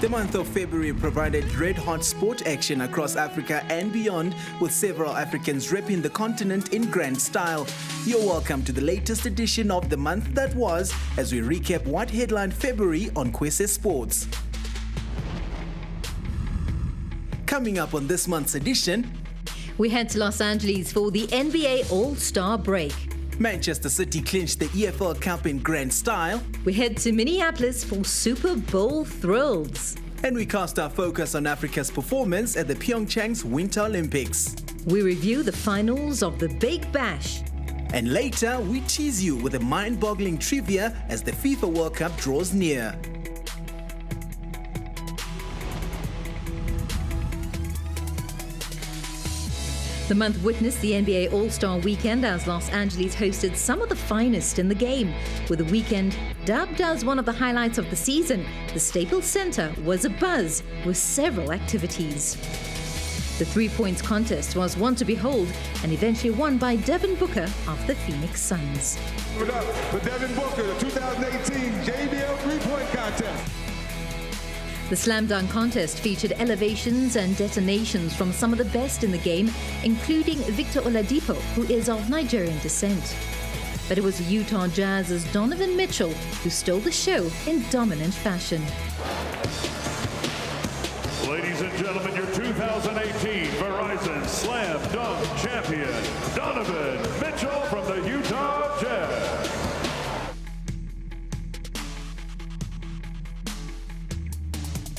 The month of February provided red-hot sport action across Africa and beyond, with several Africans repping the continent in grand style. You're welcome to the latest edition of The Month That Was, as we recap what headlined February on Kwese Sports. Coming up on this month's edition, we head to Los Angeles for the NBA All-Star break. Manchester City clinched the EFL Cup in grand style. We head to Minneapolis for Super Bowl thrills. And we cast our focus on Africa's performance at the Pyeongchang's Winter Olympics. We review the finals of the Big Bash. And later, we tease you with a mind-boggling trivia as the FIFA World Cup draws near. The month witnessed the NBA All-Star Weekend as Los Angeles hosted some of the finest in the game. With the weekend dubbed as one of the highlights of the season, the Staples Center was abuzz with several activities. The three-points contest was one to behold and eventually won by Devin Booker of the Phoenix Suns. Give it up for Devin Booker, the 2018 JBL three-point contest. The slam dunk contest featured elevations and detonations from some of the best in the game, including Victor Oladipo, who is of Nigerian descent. But it was Utah Jazz's Donovan Mitchell who stole the show in dominant fashion. Ladies and gentlemen, your 2018 Verizon Slam Dunk Champion, Donovan Mitchell from the Utah Jazz.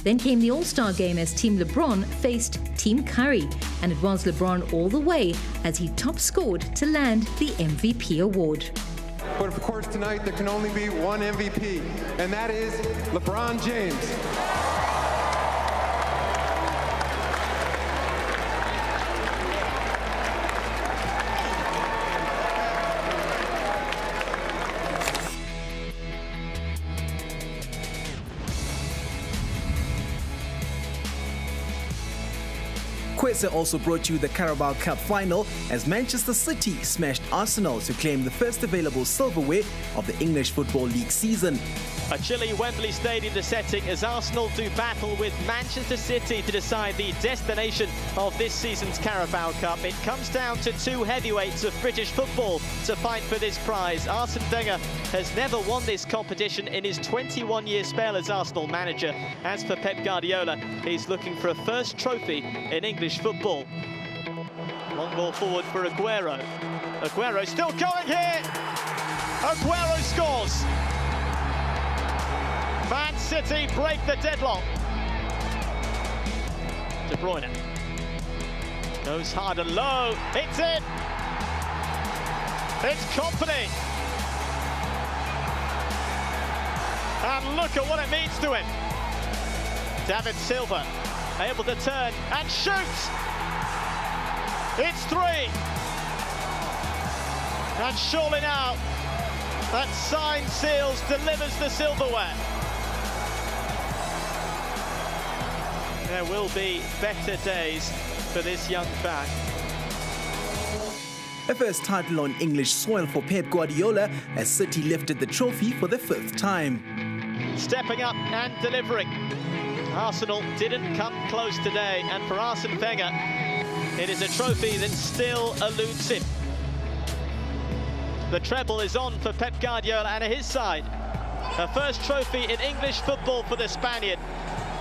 Then came the All-Star game as Team LeBron faced Team Curry, and it was LeBron all the way as he top-scored to land the MVP award. But of course tonight there can only be one MVP, and that is LeBron James. Kwese also brought you the Carabao Cup final as Manchester City smashed Arsenal to claim the first available silverware of the English Football League season. A chilly Wembley Stadium the setting as Arsenal do battle with Manchester City to decide the destination of this season's Carabao Cup. It comes down to two heavyweights of British football to fight for this prize. Arsene Wenger has never won this competition in his 21-year spell as Arsenal manager. As for Pep Guardiola, he's looking for a first trophy in English football. Long ball forward for Aguero. Aguero still going here. Aguero scores. Man City break the deadlock. De Bruyne goes hard and low. It's in. It's Company. And look at what it means to him. David Silva able to turn and shoot. It's three. And surely now that signed seals delivers the silverware. There will be better days for this young back. A first title on English soil for Pep Guardiola as City lifted the trophy for the fifth time. Stepping up and delivering. Arsenal didn't come close today, and for Arsene Wenger, it is a trophy that still eludes him. The treble is on for Pep Guardiola and his side. A first trophy in English football for the Spaniard.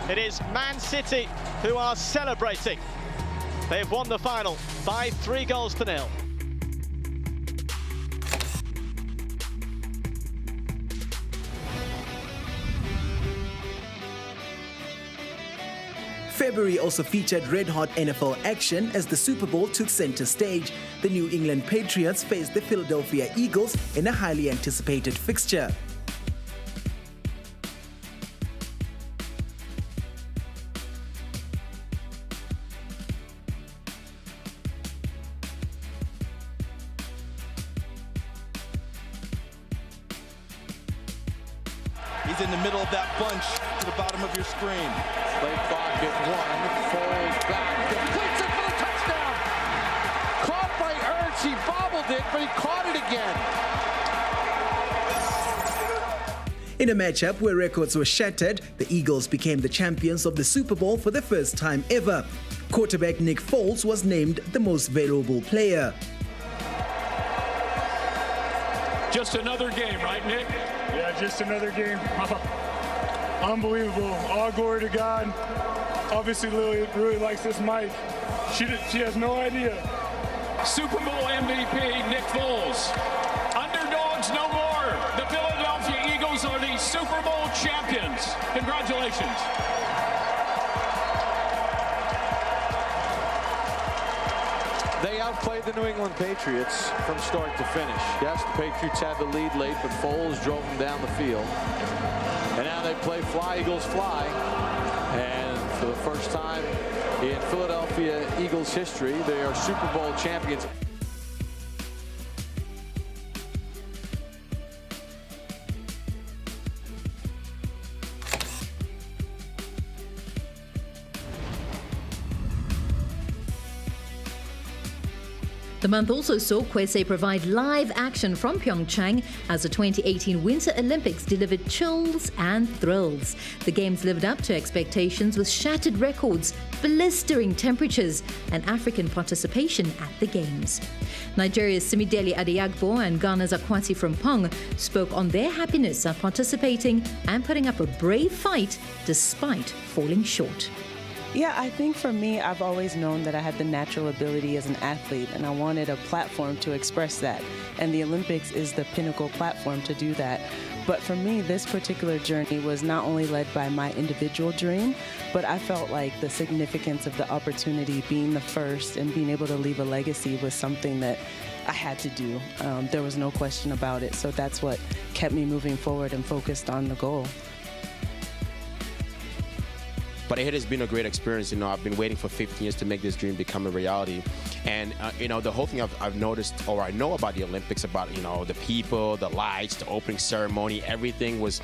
It is Man City who are celebrating. They've won the final by 3-0. February also featured red-hot NFL action as the Super Bowl took center stage. The New England Patriots faced the Philadelphia Eagles in a highly anticipated fixture. He's in the middle of that bunch to the bottom of your screen. Play clock at one, falls back, completes it for the touchdown. Caught by Ernst, he bobbled it, but he caught it again. In a matchup where records were shattered, the Eagles became the champions of the Super Bowl for the first time ever. Quarterback Nick Foles was named the most valuable player. Just another game, right, Nick? Yeah, just another game. Unbelievable. All glory to God. Obviously, Lily really likes this mic. She has no idea. Super Bowl MVP, Nick Foles. Underdogs no more. The Philadelphia Eagles are the Super Bowl champions. Congratulations. They outplayed the New England Patriots from start to finish. Yes, the Patriots had the lead late, but Foles drove them down the field. And now they play Fly, Eagles, Fly. And for the first time in Philadelphia Eagles history, they are Super Bowl champions. The month also saw Kwese provide live action from Pyeongchang as the 2018 Winter Olympics delivered chills and thrills. The Games lived up to expectations with shattered records, blistering temperatures, and African participation at the Games. Nigeria's Simidele Adeyagbo and Ghana's Akwasi Frimpong spoke on their happiness at participating and putting up a brave fight despite falling short. Yeah, I think for me, I've always known that I had the natural ability as an athlete, and I wanted a platform to express that. And the Olympics is the pinnacle platform to do that. But for me, this particular journey was not only led by my individual dream, but I felt like the significance of the opportunity being the first and being able to leave a legacy was something that I had to do. There was no question about it. So that's what kept me moving forward and focused on the goal. But it has been a great experience. I've been waiting for 15 years to make this dream become a reality. And, the whole thing I've noticed, or I know about the Olympics, about, the people, the lights, the opening ceremony, everything was,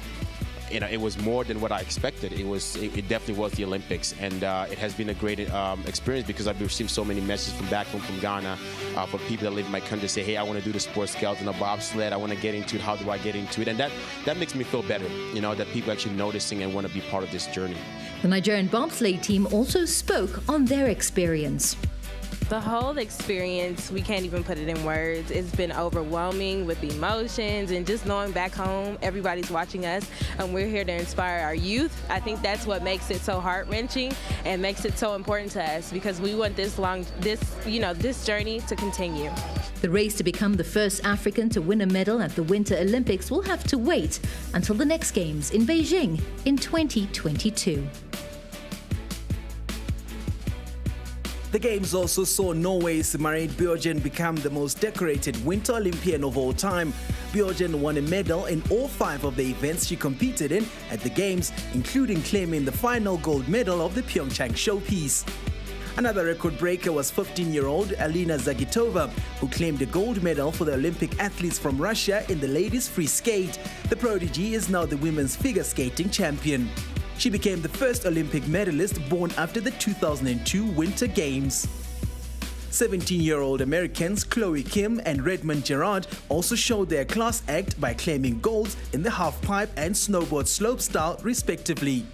it was more than what I expected. It definitely was the Olympics. And it has been a great experience because I've received so many messages from back home from Ghana, for people that live in my country say, hey, I want to do the sports skeleton, a bobsled, I want to get into it, how do I get into it? And that makes me feel better, that people actually noticing and want to be part of this journey. The Nigerian bobsleigh team also spoke on their experience. The whole experience, we can't even put it in words. It's been overwhelming with emotions and just knowing back home, everybody's watching us and we're here to inspire our youth. I think that's what makes it so heart-wrenching and makes it so important to us because we want this journey to continue. The race to become the first African to win a medal at the Winter Olympics will have to wait until the next Games in Beijing in 2022. The Games also saw Norway's Marit Bjørgen become the most decorated Winter Olympian of all time. Bjørgen won a medal in all 5 of the events she competed in at the Games, including claiming the final gold medal of the Pyeongchang showpiece. Another record breaker was 15-year-old Alina Zagitova, who claimed a gold medal for the Olympic athletes from Russia in the ladies' free skate. The prodigy is now the women's figure skating champion. She became the first Olympic medalist born after the 2002 Winter Games. 17-year-old Americans Chloe Kim and Redmond Gerard also showed their class act by claiming golds in the halfpipe and snowboard slopestyle, respectively.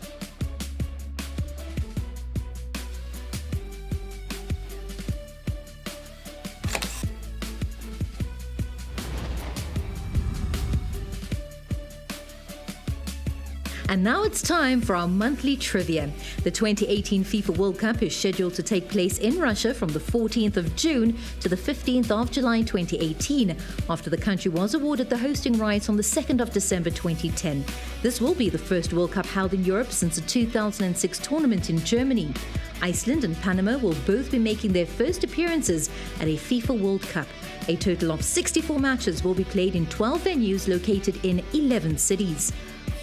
And now it's time for our monthly trivia. The 2018 FIFA World Cup is scheduled to take place in Russia from the 14th of June to the 15th of July 2018, after the country was awarded the hosting rights on the 2nd of December 2010. This will be the first World Cup held in Europe since the 2006 tournament in Germany. Iceland and Panama will both be making their first appearances at a FIFA World Cup. A total of 64 matches will be played in 12 venues located in 11 cities.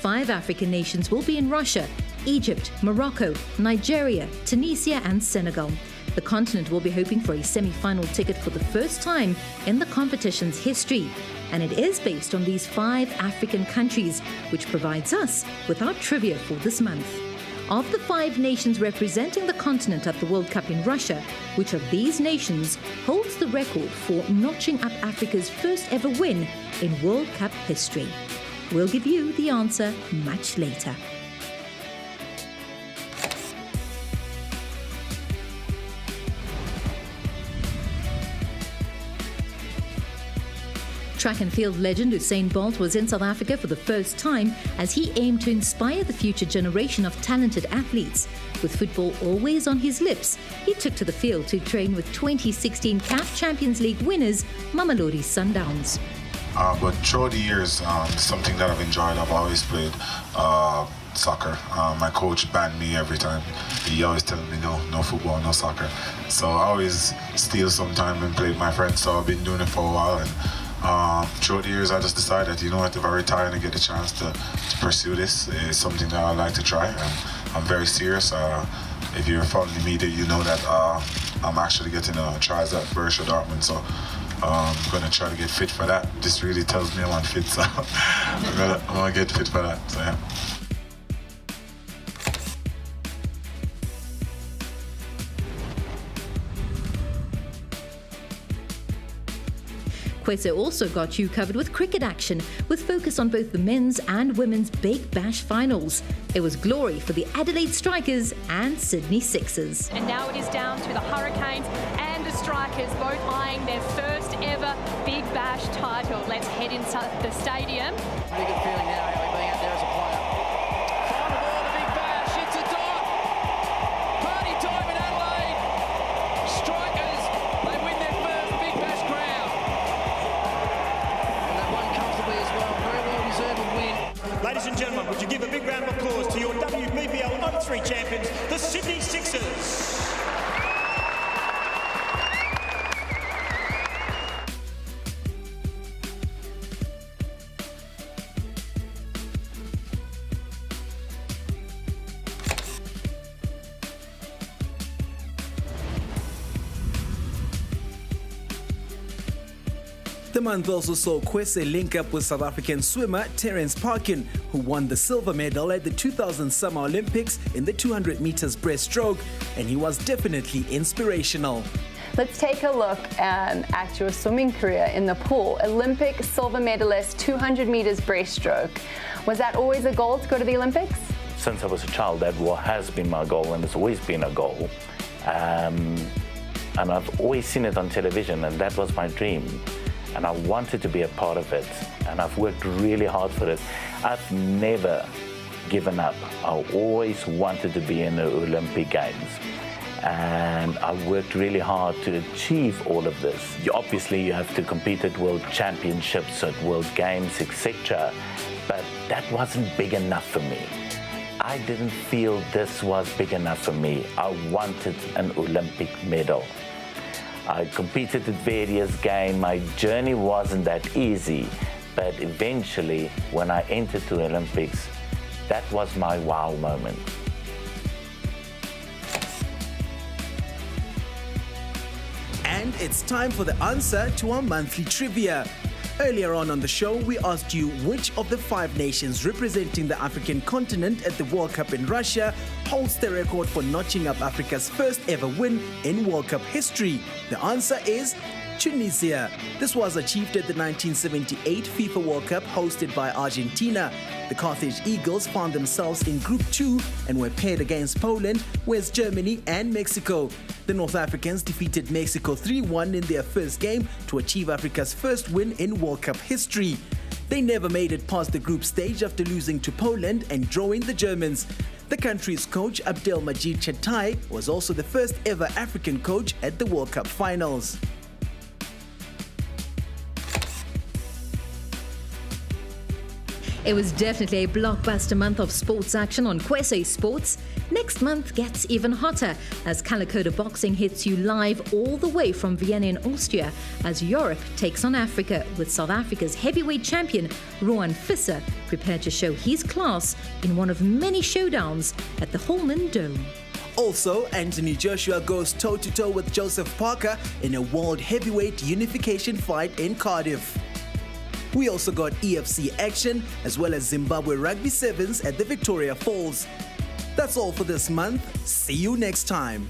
5 African nations will be in Russia: Egypt, Morocco, Nigeria, Tunisia and Senegal. The continent will be hoping for a semi-final ticket for the first time in the competition's history. And it is based on these 5 African countries, which provides us with our trivia for this month. Of the 5 nations representing the continent at the World Cup in Russia, which of these nations holds the record for notching up Africa's first ever win in World Cup history? We'll give you the answer much later. Track and field legend Usain Bolt was in South Africa for the first time as he aimed to inspire the future generation of talented athletes. With football always on his lips, he took to the field to train with 2016 CAF Champions League winners Mamelodi Sundowns. But throughout the years, something that I've enjoyed, I've always played soccer. My coach banned me every time. He always telling me no football, no soccer. So I always steal some time and play with my friends. So I've been doing it for a while. And throughout the years, I just decided, you know what, if I retire and I get the chance to pursue this, it's something that I like to try. And I'm very serious. If you're following the media, you know that I'm actually getting tries at Borussia Dortmund. So I'm going to try to get fit for that. This really tells me I'm fit, so I'm going to get fit for that. So yeah. Kwese also got you covered with cricket action, with focus on both the men's and women's Big Bash finals. It was glory for the Adelaide Strikers and Sydney Sixers. And now it is down to the Hurricanes and the Strikers, both eyeing their first ever Big Bash title. Let's head inside the stadium. Pretty good feeling now, Haley, being out there as a player. Final ball to Big Bash, it's a dot. Party time in Adelaide. Strikers, they win their first Big Bash crown. And they won comfortably as well. Very well deserved win. Ladies and gentlemen, would you give a big round of applause to your WBBL '93 champions, the Sydney Sixers. The month also saw Kwese link up with South African swimmer Terence Parkin, who won the silver medal at the 2000 Summer Olympics in the 200 meters breaststroke, and he was definitely inspirational. Let's take a look at your swimming career in the pool. Olympic silver medalist, 200 meters breaststroke. Was that always a goal to go to the Olympics? Since I was a child, that has been my goal, and it's always been a goal. And I've always seen it on television, and that was my dream. And I wanted to be a part of it, and I've worked really hard for it. I've never given up. I always wanted to be in the Olympic Games, and I worked really hard to achieve all of this. Obviously, you have to compete at World Championships, at World Games, etc., but that wasn't big enough for me. I didn't feel this was big enough for me. I wanted an Olympic medal. I competed at various games. My journey wasn't that easy, but eventually, when I entered the Olympics, that was my wow moment. And it's time for the answer to our monthly trivia. Earlier on the show, we asked you which of the 5 nations representing the African continent at the World Cup in Russia holds the record for notching up Africa's first ever win in World Cup history. The answer is Tunisia. This was achieved at the 1978 FIFA World Cup hosted by Argentina. The Carthage Eagles found themselves in Group 2 and were paired against Poland, West Germany and Mexico. The North Africans defeated Mexico 3-1 in their first game to achieve Africa's first win in World Cup history. They never made it past the group stage after losing to Poland and drawing the Germans. The country's coach Abdelmajid Chatai was also the first ever African coach at the World Cup finals. It was definitely a blockbuster month of sports action on Kwese Sports. Next month gets even hotter as Calicoda Boxing hits you live all the way from Vienna in Austria as Europe takes on Africa with South Africa's heavyweight champion Rowan Visser prepared to show his class in one of many showdowns at the Holman Dome. Also, Anthony Joshua goes toe-to-toe with Joseph Parker in a world heavyweight unification fight in Cardiff. We also got EFC action as well as Zimbabwe Rugby Sevens at the Victoria Falls. That's all for this month. See you next time.